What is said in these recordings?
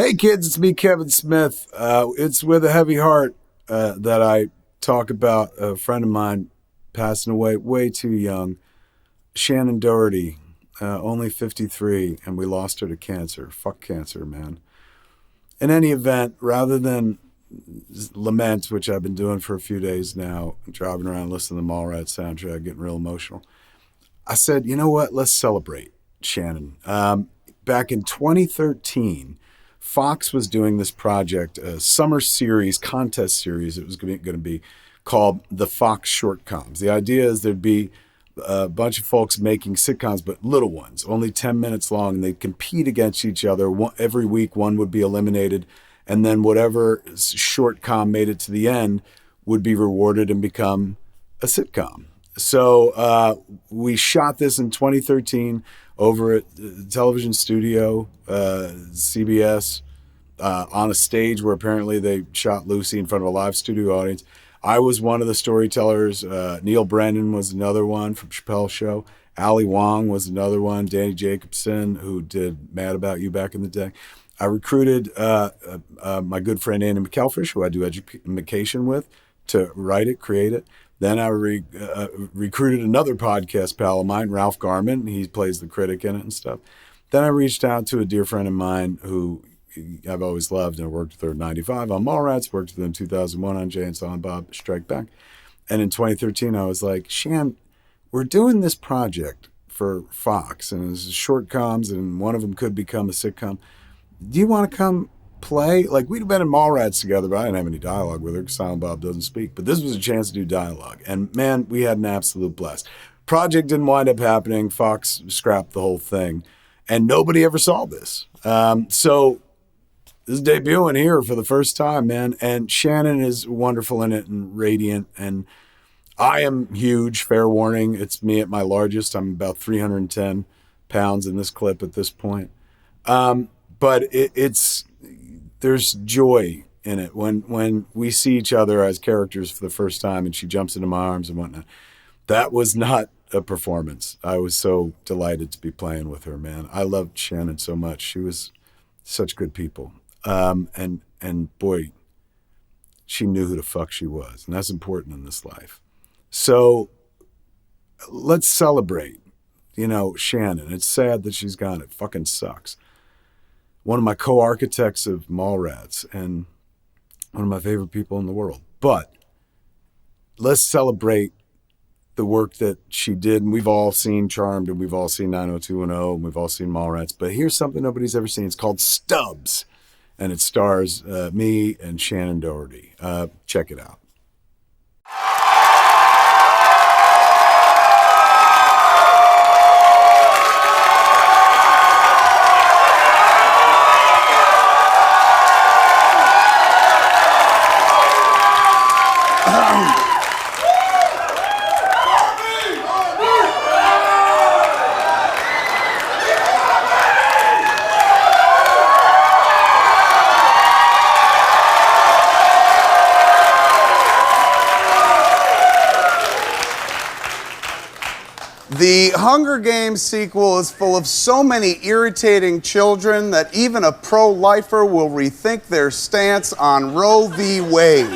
Hey kids, it's me, Kevin Smith. It's with a heavy heart that I talk about a friend of mine passing away way too young. Shannen Doherty, only 53, and we lost her to cancer. Fuck cancer, man. In any event, rather than lament, which I've been doing for a few days now, driving around listening to the Mallrats soundtrack, getting real emotional, I said, you know what? Let's celebrate Shannon. Back in 2013, Fox was doing this project, a summer series, contest series. It was going to be called the Fox Shortcoms. The idea is there'd be a bunch of folks making sitcoms, but little ones, only 10 minutes long, and they'd compete against each other. Every week, one would be eliminated, and then whatever shortcom made it to the end would be rewarded and become a sitcom. So we shot this in 2013 over at the television studio, CBS, on a stage where apparently they shot Lucy in front of a live studio audience. I was one of the storytellers. Neil Brennan was another one from Chappelle's Show. Ali Wong was another one. Danny Jacobson, who did Mad About You back in the day. I recruited my good friend Andy McElfish, who I do education with, to write it, create it. Then I recruited another podcast pal of mine, Ralph Garman. He plays the critic in it and stuff. Then I reached out to a dear friend of mine who I've always loved, and I worked with her in 95 on Mallrats, worked with her in 2001 on Jay and Silent Bob Strike Back. And in 2013, I was like, Shan, we're doing this project for Fox, and it's shortcoms, and one of them could become a sitcom. Do you want to come play? Like, we'd have been in Mallrats together, but I didn't have any dialogue with her because Silent Bob doesn't speak. But this was a chance to do dialogue. And man, we had an absolute blast. Project didn't wind up happening. Fox scrapped the whole thing. And nobody ever saw this. So this is debuting here for the first time, man. And Shannon is wonderful in it and radiant. And I am huge, fair warning. It's me at my largest. I'm about 310 pounds in this clip at this point. But there's joy in it when we see each other as characters for the first time and she jumps into my arms and whatnot. That was not a performance. I was so delighted to be playing with her, man. I loved Shannon so much. She was such good people. And boy, she knew who the fuck she was. And that's important in this life. So let's celebrate, Shannon. It's sad that she's gone. It fucking sucks. One of my co-architects of Mallrats and one of my favorite people in the world. But let's celebrate the work that she did. And we've all seen Charmed, and we've all seen 90210, and we've all seen Mallrats. But here's something nobody's ever seen. It's called Stubs, and it stars me and Shannen Doherty. Check it out. The Hunger Games sequel is full of so many irritating children that even a pro-lifer will rethink their stance on Roe v. Wade.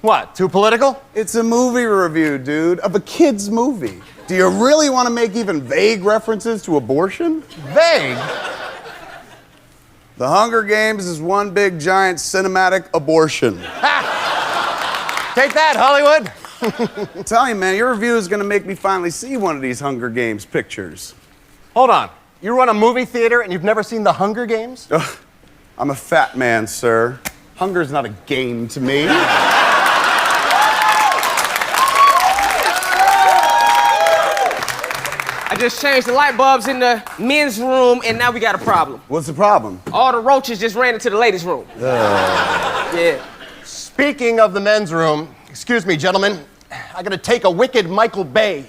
What, too political? It's a movie review, dude, of a kid's movie. Do you really want to make even vague references to abortion? Vague? The Hunger Games is one big giant cinematic abortion. Ha! Take that, Hollywood! I'm telling you, man, your review is going to make me finally see one of these Hunger Games pictures. Hold on. You run a movie theater and you've never seen The Hunger Games? Ugh, I'm a fat man, sir. Hunger's not a game to me. I just changed the light bulbs in the men's room, and now we got a problem. What's the problem? All the roaches just ran into the ladies' room. Yeah. Speaking of the men's room, excuse me, gentlemen, I gotta take a wicked Michael Bay.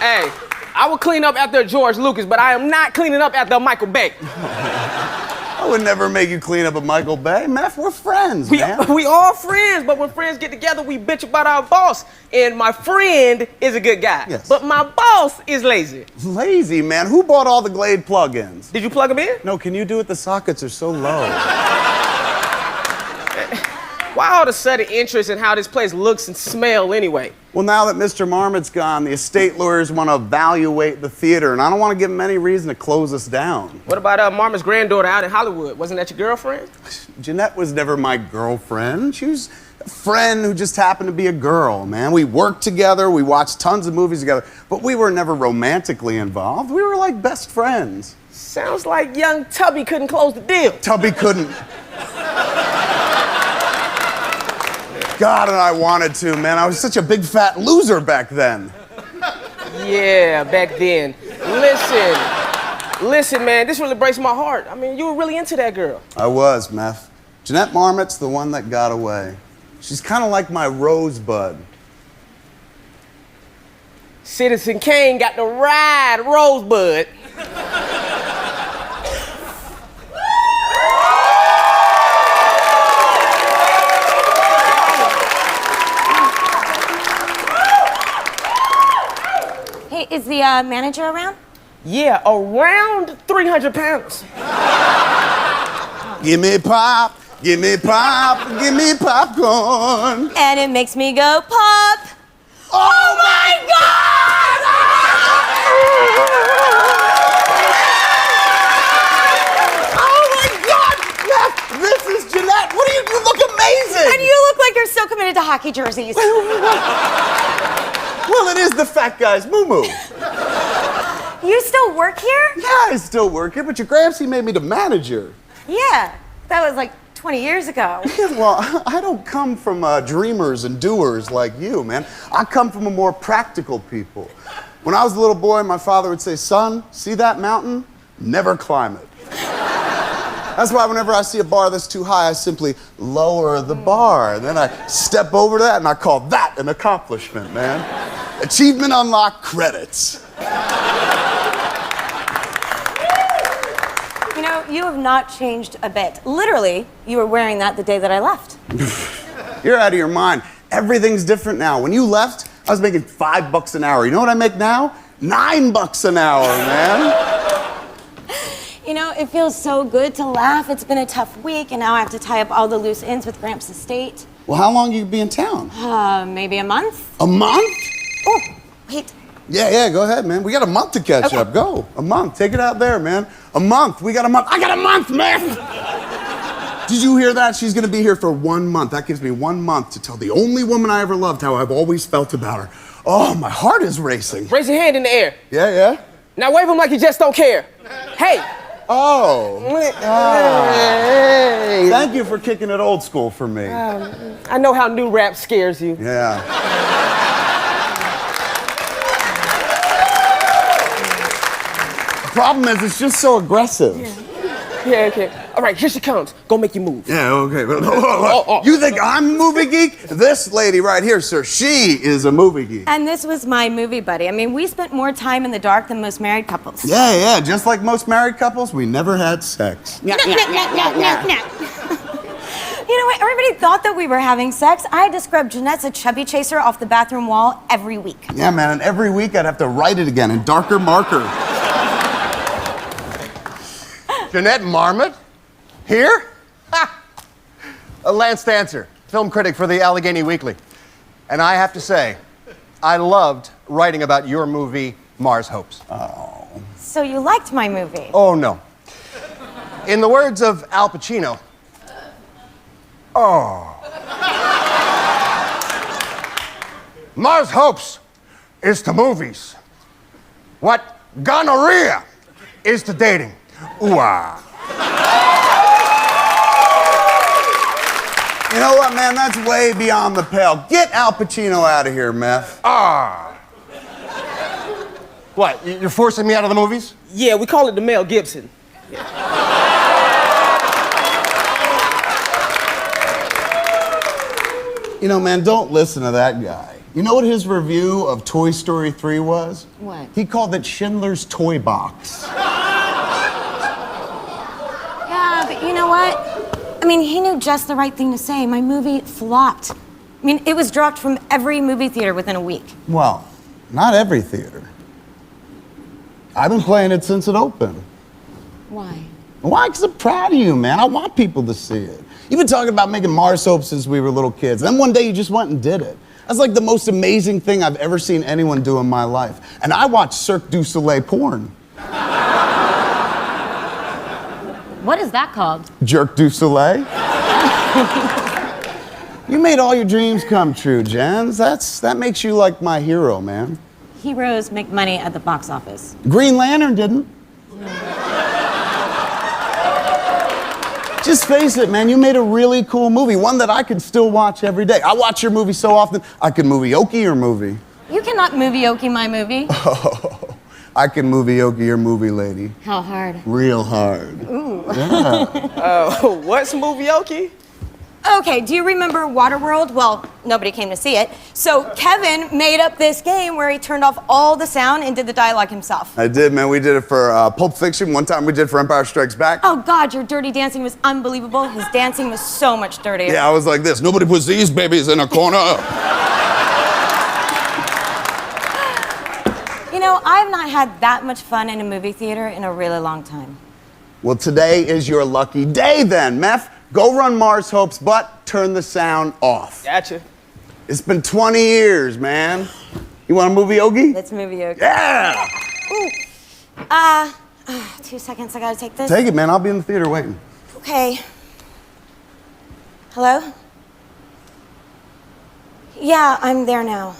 Hey, I will clean up after George Lucas, but I am not cleaning up after Michael Bay. I would never make you clean up at Michael Bay. Meth, we're friends, man. We all friends, but when friends get together, we bitch about our boss. And my friend is a good guy. Yes. But my boss is lazy. Lazy, man. Who bought all the Glade plug-ins? Did you plug them in? No, can you do it? The sockets are so low. Why all the sudden interest in how this place looks and smell anyway? Well, now that Mr. Marmot's gone, the estate lawyers want to evaluate the theater, and I don't want to give them any reason to close us down. What about Marmot's granddaughter out in Hollywood? Wasn't that your girlfriend? Jeanette was never my girlfriend. She was a friend who just happened to be a girl, man. We worked together, we watched tons of movies together, but we were never romantically involved. We were like best friends. Sounds like young Tubby couldn't close the deal. Tubby couldn't. God, and I wanted to, man. I was such a big fat loser back then. Yeah, back then. Listen, man, this really breaks my heart. I mean, you were really into that girl. I was, Meth. Jeanette Marmot's the one that got away. She's kind of like my rosebud. Citizen Kane got to ride Rosebud. Hey, is the manager around? Yeah, around 300 pounds. Give me pop, give me popcorn. And it makes me go pop. Oh my God! Oh my God! Meth, this is Jeanette. What do you look amazing? And you look like you're so committed to hockey jerseys. Well, it is the fat guy's moo-moo. You still work here? Yeah, I still work here, but your Gramsci made me the manager. Yeah, that was like 20 years ago. Well, I don't come from dreamers and doers like you, man. I come from a more practical people. When I was a little boy, my father would say, son, see that mountain? Never climb it. That's why whenever I see a bar that's too high, I simply lower the bar. And then I step over that, and I call that an accomplishment, man. Achievement unlocked credits. You know, you have not changed a bit. Literally, you were wearing that the day that I left. You're out of your mind. Everything's different now. When you left, I was making $5 an hour. You know what I make now? $9 an hour, man. You know, it feels so good to laugh. It's been a tough week, and now I have to tie up all the loose ends with Gramps' estate. Well, how long you be in town? Maybe a month? A month? Oh, wait. Yeah, go ahead, man. We got a month to catch up. Go. A month. Take it out there, man. A month. We got a month. I got a month, man! Did you hear that? She's gonna be here for 1 month. That gives me 1 month to tell the only woman I ever loved how I've always felt about her. Oh, my heart is racing. Raise your hand in the air. Yeah. Now wave them like you just don't care. Hey. Oh. Hey. Thank you for kicking it old school for me. I know how new rap scares you. Yeah. The problem is it's just so aggressive. Yeah, okay. All right, here she comes. Go make you move. Yeah, okay. But you think I'm a movie geek? This lady right here, sir, she is a movie geek. And this was my movie buddy. I mean, we spent more time in the dark than most married couples. Yeah. Just like most married couples, we never had sex. No. You know what? Everybody thought that we were having sex. I had to scrub Jeanette's a chubby chaser off the bathroom wall every week. Yeah, man, and every week I'd have to write it again in darker marker. Jeanette Marmot? Here? Ha! Lance Dancer, film critic for the Allegheny Weekly. And I have to say, I loved writing about your movie, Mars Hopes. Oh. So you liked my movie? Oh, no. In the words of Al Pacino, oh. Mars Hopes is to movies what gonorrhea is to dating. Ooh-ah. You know what, man? That's way beyond the pale. Get Al Pacino out of here, Meth. Ah. What, you're forcing me out of the movies? Yeah, we call it the Mel Gibson. You know, man, don't listen to that guy. You know what his review of Toy Story 3 was? What? He called it Schindler's Toy Box. Yeah, But you know what? I mean, he knew just the right thing to say. My movie flopped. I mean, it was dropped from every movie theater within a week. Well, not every theater. I've been playing it since it opened. Why? Why? Because I'm proud of you, man. I want people to see it. You've been talking about making Mars soap since we were little kids. Then one day you just went and did it. That's like the most amazing thing I've ever seen anyone do in my life. And I watch Cirque du Soleil porn. What is that called? Jerk du Soleil. You made all your dreams come true, Jens. That makes you like my hero, man. Heroes make money at the box office. Green Lantern didn't. Just face it, man, you made a really cool movie, one that I could still watch every day. I watch your movie so often, I could movie-okie your movie. You cannot movie-okie my movie. Oh, I can movie-okie your movie, lady. How hard? Real hard. Ooh. Yeah. What's movie-okie? Okay, do you remember Waterworld? Well, nobody came to see it. So Kevin made up this game where he turned off all the sound and did the dialogue himself. I did, man. We did it for Pulp Fiction. One time we did it for Empire Strikes Back. Oh God, your dirty dancing was unbelievable. His dancing was so much dirtier. Yeah, I was like this. Nobody puts these babies in a corner. You know, I've not had that much fun in a movie theater in a really long time. Well, today is your lucky day then, Meth. Go run Mars Hope's butt, turn the sound off. Gotcha. It's been 20 years, man. You want a movie-okie? Let's movie-okie. Yeah! Ooh. 2 seconds, I gotta take this. Take it, man. I'll be in the theater waiting. Okay. Hello? Yeah, I'm there now.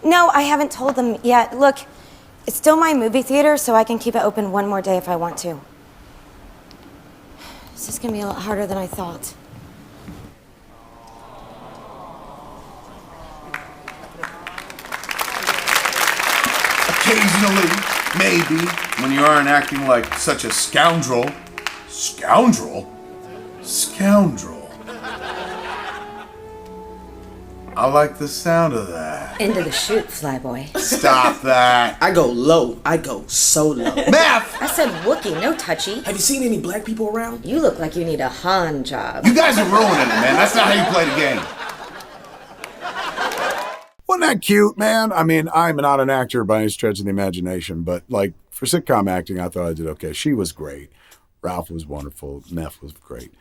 No, I haven't told them yet. Look, it's still my movie theater, so I can keep it open one more day if I want to. This is gonna be a lot harder than I thought. Occasionally, maybe, when you aren't acting like such a scoundrel. Scoundrel? Scoundrel. I like the sound of that. Into the chute, flyboy. Stop that. I go low. I go so low. Math! I said Wookie, no touchy. Have you seen any black people around? You look like you need a Han job. You guys are ruining it, man. That's not how you play the game. Wasn't that cute, man? I mean, I'm not an actor by any stretch of the imagination, but like for sitcom acting, I thought I did okay. She was great. Ralph was wonderful. Neff was great.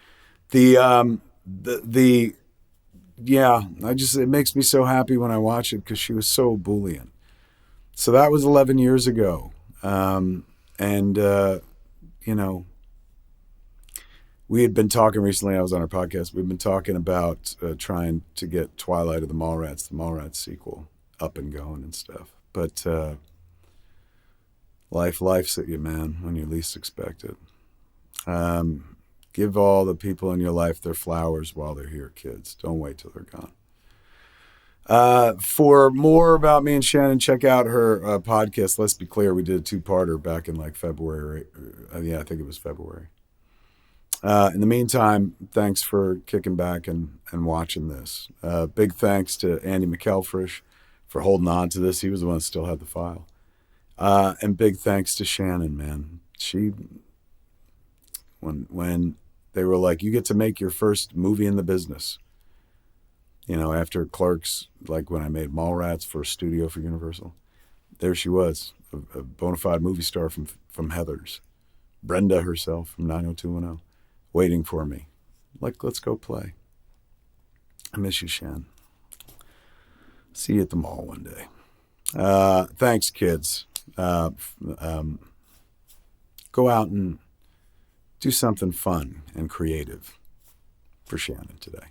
Yeah, it makes me so happy when I watch it because she was so ebullient. So that was 11 years ago. You know, we had been talking recently, I was on our podcast, we've been talking about trying to get Twilight of the Mallrats sequel up and going and stuff. But life's at you, man, when you least expect it. Give all the people in your life their flowers while they're here, kids. Don't wait till they're gone. For more about me and Shannon, check out her podcast. Let's be clear, we did a 2-parter back in like February. I think it was February. In the meantime, thanks for kicking back and watching this. Big thanks to Andy McElfresh for holding on to this. He was the one that still had the file. And big thanks to Shannon, man. She, when they were like, you get to make your first movie in the business. You know, after Clerks, like when I made Mallrats for a studio for Universal, there she was, a bona fide movie star from Heathers. Brenda herself from 90210, waiting for me. Like, let's go play. I miss you, Shan. See you at the mall one day. Thanks, kids. Go out and do something fun and creative for Shannon today.